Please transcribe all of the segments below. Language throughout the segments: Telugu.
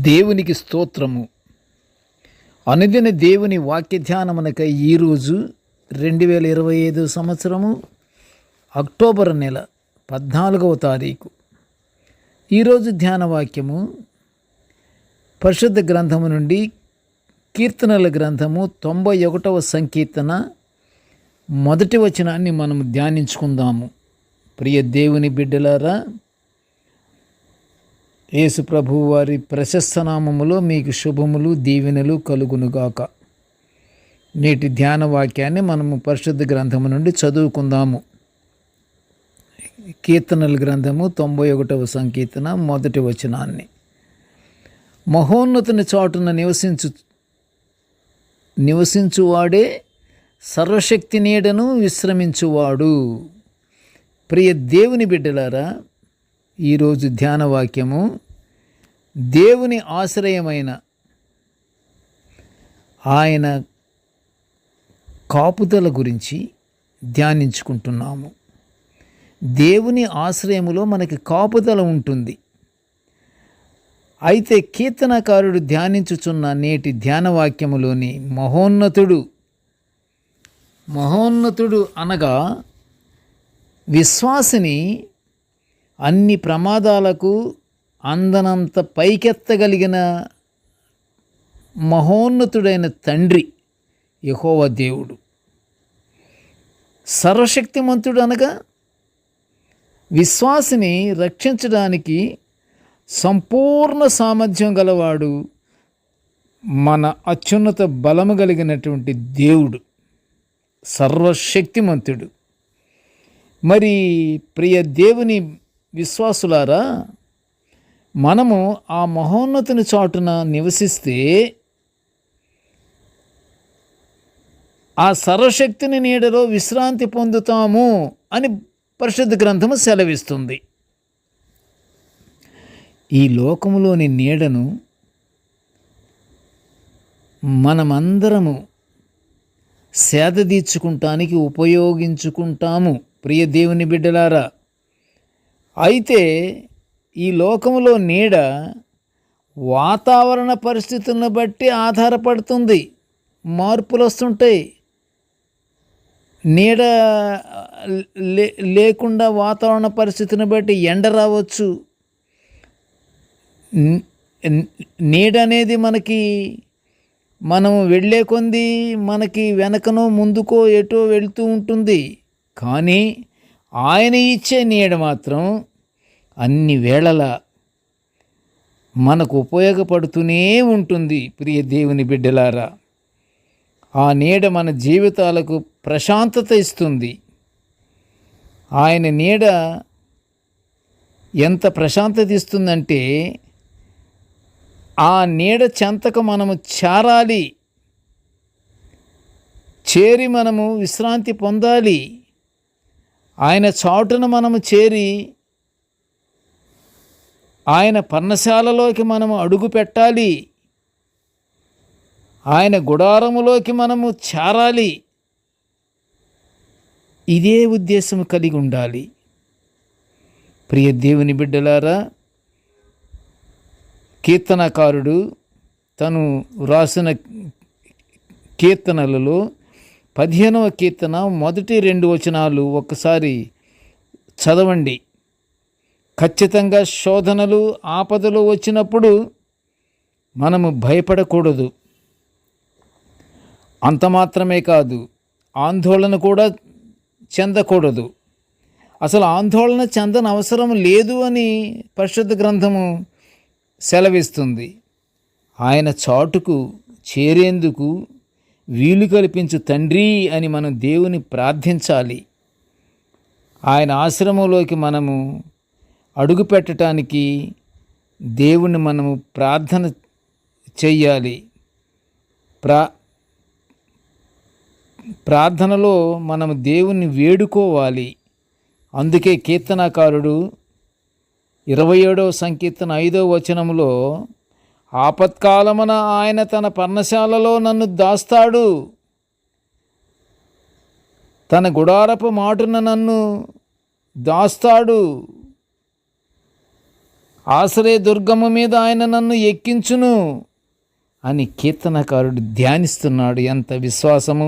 దేవునికి స్తోత్రము. అనుదిన దేవుని వాక్య ధ్యానమునకై ఈరోజు 2025 సంవత్సరము అక్టోబర్ నెల 14వ తారీఖు. ఈరోజు ధ్యాన వాక్యము పరిశుద్ధ గ్రంథము నుండి కీర్తనల గ్రంథము 91వ సంకీర్తన మొదటి వచనాన్ని మనము ధ్యానించుకుందాము. ప్రియ దేవుని బిడ్డలారా, యేసు ప్రభువు వారి ప్రశస్త నామములో మీకు శుభములు దీవెనలు కలుగునుగాక. నేటి ధ్యాన వాక్యాన్ని మనము పరిశుద్ధ గ్రంథము నుండి చదువుకుందాము. కీర్తనల గ్రంథము 91వ సంకీర్తన మొదటి వచనాన్ని. మహోన్నతుని చాటున నివసించువాడే సర్వశక్తి నీడను విశ్రమించువాడు. ప్రియ దేవుని బిడ్డలారా, ఈరోజు ధ్యాన వాక్యము దేవుని ఆశ్రయమైన ఆయన కాపుదల గురించి ధ్యానించుకుంటున్నాము. దేవుని ఆశ్రయములో మనకి కాపుదల ఉంటుంది. అయితే కీర్తనకారుడు ధ్యానించుచున్న నేటి ధ్యాన వాక్యములోని మహోన్నతుడు అనగా విశ్వాసిని అన్ని ప్రమాదాలకు అందనంత పైకెత్తగలిగిన మహోన్నతుడైన తండ్రి యెహోవా దేవుడు. సర్వశక్తిమంతుడు అనగా విశ్వాసిని రక్షించడానికి సంపూర్ణ సామర్థ్యం గలవాడు, మన అత్యున్నత బలము కలిగినటువంటి దేవుడు, సర్వశక్తిమంతుడు. మరి ప్రియ దేవుని విశ్వాసులారా, మనము ఆ మహోన్నతుని చాటున నివసిస్తే ఆ సర్వశక్తిని నీడలో విశ్రాంతి పొందుతాము అని పరిశుద్ధ గ్రంథము సెలవిస్తుంది. ఈ లోకములోని నీడను మనమందరము సేదదీర్చుకుంటానికి ఉపయోగించుకుంటాము. ప్రియ దేవుని బిడ్డలారా, అయితే ఈ లోకములో నీడ వాతావరణ పరిస్థితులను బట్టి ఆధారపడుతుంది. మార్పులు వస్తుంటాయి. నీడ లేకుండా వాతావరణ పరిస్థితిని బట్టి ఎండ రావచ్చు. నీడ అనేది మనం వెళ్ళే కొంది మనకి వెనకనో ముందుకో ఎటో వెళ్తూ ఉంటుంది. కానీ ఆయన ఇచ్చే నీడ మాత్రం అన్ని వేళలా మనకు ఉపయోగపడుతూనే ఉంటుంది. ప్రియ దేవుని బిడ్డలారా, ఆ నీడ మన జీవితాలకు ప్రశాంతత ఇస్తుంది. ఆయన నీడ ఎంత ప్రశాంతత ఇస్తుందంటే, ఆ నీడ చెంతకు మనము చేరి మనము విశ్రాంతి పొందాలి. ఆయన చాటున మనము చేరి ఆయన పర్ణశాలలోకి మనము అడుగు పెట్టాలి. ఆయన గుడారములోకి మనము చేరాలి. ఇదే ఉద్దేశం కలిగి ఉండాలి. ప్రియ దేవుని బిడ్డలారా, కీర్తనకారుడు తను రాసిన కీర్తనలలో 15వ కీర్తన మొదటి 2 వచనాలు ఒక్కసారి చదవండి. ఖచ్చితంగా శోధనలు ఆపదలు వచ్చినప్పుడు మనము భయపడకూడదు. అంత మాత్రమే కాదు, ఆందోళన కూడా చెందకూడదు. అసలు ఆందోళన చెందని అవసరం లేదు అని పరిశుద్ధ గ్రంథము సెలవిస్తుంది. ఆయన చాటుకు చేరేందుకు వీలు కల్పించు తండ్రి అని మనం దేవుని ప్రార్థించాలి. ఆయన ఆశ్రమంలోకి మనము అడుగు పెట్టడానికి దేవుణ్ణి మనము ప్రార్థన చెయ్యాలి. ప్రార్థనలో మనము దేవుణ్ణి వేడుకోవాలి. అందుకే కీర్తనకారుడు 27వ సంకీర్తన 5వ వచనంలో, ఆపత్కాలమున ఆయన తన పర్ణశాలలో నన్ను దాస్తాడు, తన గుడారపు మాటున నన్ను దాస్తాడు. ఆశ్రయ దుర్గము మీద ఆయన నన్ను ఎక్కించును అని కీర్తనకారుడు ధ్యానిస్తున్నాడు. ఎంత విశ్వాసము!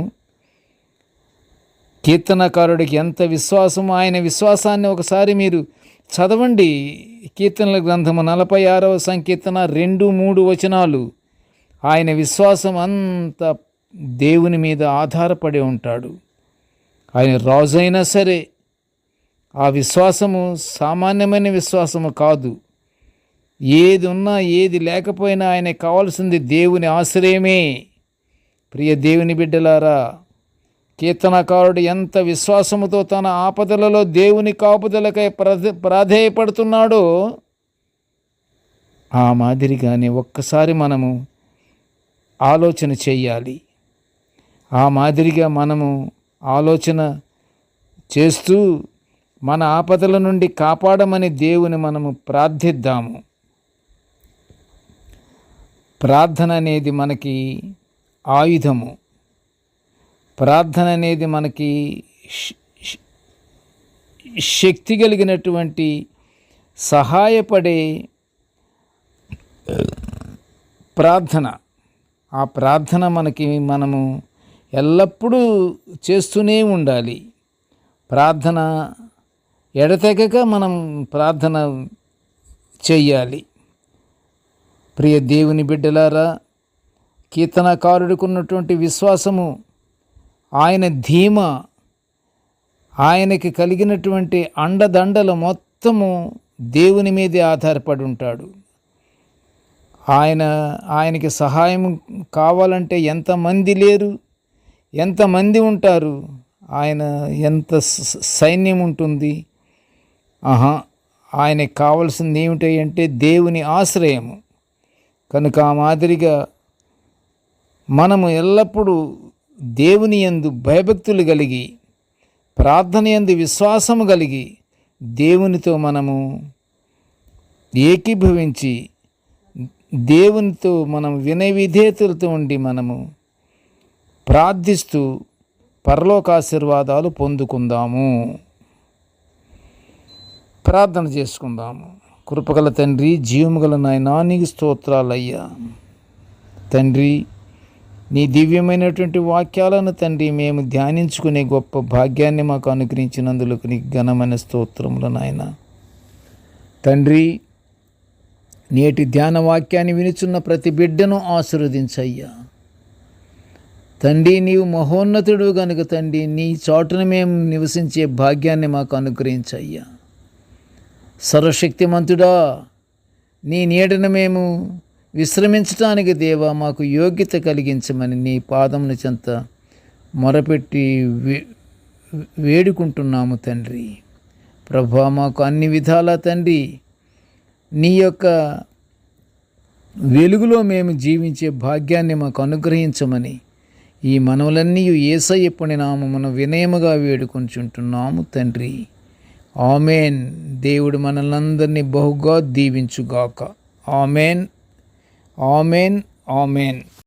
కీర్తనకారుడికి ఎంత విశ్వాసము! ఆయన విశ్వాసాన్ని ఒకసారి మీరు చదవండి. కీర్తనల గ్రంథము 46వ సంకీర్తన 2-3 వచనాలు. ఆయన విశ్వాసం అంత దేవుని మీద ఆధారపడి ఉంటాడు. ఆయన రాజు అయినా సరే ఆ విశ్వాసము సామాన్యమైన విశ్వాసము కాదు. ఏది ఉన్నా ఏది లేకపోయినా ఆయనకు కావాల్సింది దేవుని ఆశ్రయమే. ప్రియ దేవుని బిడ్డలారా, కీర్తనకారుడు ఎంత విశ్వాసముతో తన ఆపదలలో దేవుని కాపుదలకై ప్రాధేయపడుతున్నాడో ఆ మాదిరిగానే ఒక్కసారి మనము ఆలోచన చేయాలి. ఆ మాదిరిగా మనము ఆలోచన చేస్తూ మన ఆపదల నుండి కాపాడమని దేవుని మనము ప్రార్థిద్దాము. ప్రార్థన అనేది మనకి ఆయుధము. ప్రార్థన అనేది మనకి శక్తి కలిగినటువంటి సహాయపడే ప్రార్థన. ఆ ప్రార్థన మనము ఎల్లప్పుడూ చేస్తూనే ఉండాలి. ప్రార్థన ఎడతెగక మనం ప్రార్థన చెయ్యాలి. ప్రియ దేవుని బిడ్డలారా, కీర్తనకారుడికి ఉన్నటువంటి విశ్వాసము, ఆయన ధీమా, ఆయనకి కలిగినటువంటి అండదండలు మొత్తము దేవుని మీదే ఆధారపడి ఉంటాడు. ఆయనకి సహాయం కావాలంటే ఎంతమంది లేరు, ఎంతమంది ఉంటారు, ఆయన ఎంత సైన్యం ఉంటుంది. ఆయనకి కావాల్సింది ఏమిటి అంటే దేవుని ఆశ్రయము. కనుక ఆ మాదిరిగా మనము ఎల్లప్పుడూ దేవుని యందు భయభక్తులు కలిగి, ప్రార్థన యందు విశ్వాసము కలిగి, దేవునితో మనము ఏకీభవించి, దేవునితో మనం వినయ విధేయతలతో ఉండి మనము ప్రార్థిస్తూ పరలోకాశీర్వాదాలు పొందుకుందాము. ప్రార్థన చేసుకుందాము. కృపగల తండ్రి, జీవముగల నాయనా, నీకు స్తోత్రాలయ్యా. తండ్రి, నీ దివ్యమైనటువంటి వాక్యాలను తండ్రి మేము ధ్యానించుకునే గొప్ప భాగ్యాన్ని మాకు అనుగ్రహించినందుకు నీకు ఘనమైన స్తోత్రములు నాయన. తండ్రి, నేటి ధ్యాన వాక్యాన్ని వినుచున్న ప్రతి బిడ్డను ఆశీర్వదించయ్యా. తండ్రి, నీవు మహోన్నతుడు గనుక తండ్రి, నీ చాటున మేము నివసించే భాగ్యాన్ని మాకు అనుగ్రహించయ్యా. సర్వశక్తిమంతుడా, నీ నీడను మేము విశ్రమించటానికి దేవా మాకు యోగ్యత కలిగించమని నీ పాదమును చెంత మొరపెట్టి వేడుకుంటున్నాము తండ్రి. ప్రభువా, మాకు అన్ని విధాలా తండ్రి నీ యొక్క వెలుగులో మేము జీవించే భాగ్యాన్ని మాకు అనుగ్రహించమని ఈ మనవులన్నీ యేసయ్య నామమున వినయముగా వేడుకొంచుంటున్నాము తండ్రి. ఆమెన్. దేవుడు మనల్నందరినీ బహుగా దీవించుగాక. Amen, amen, amen.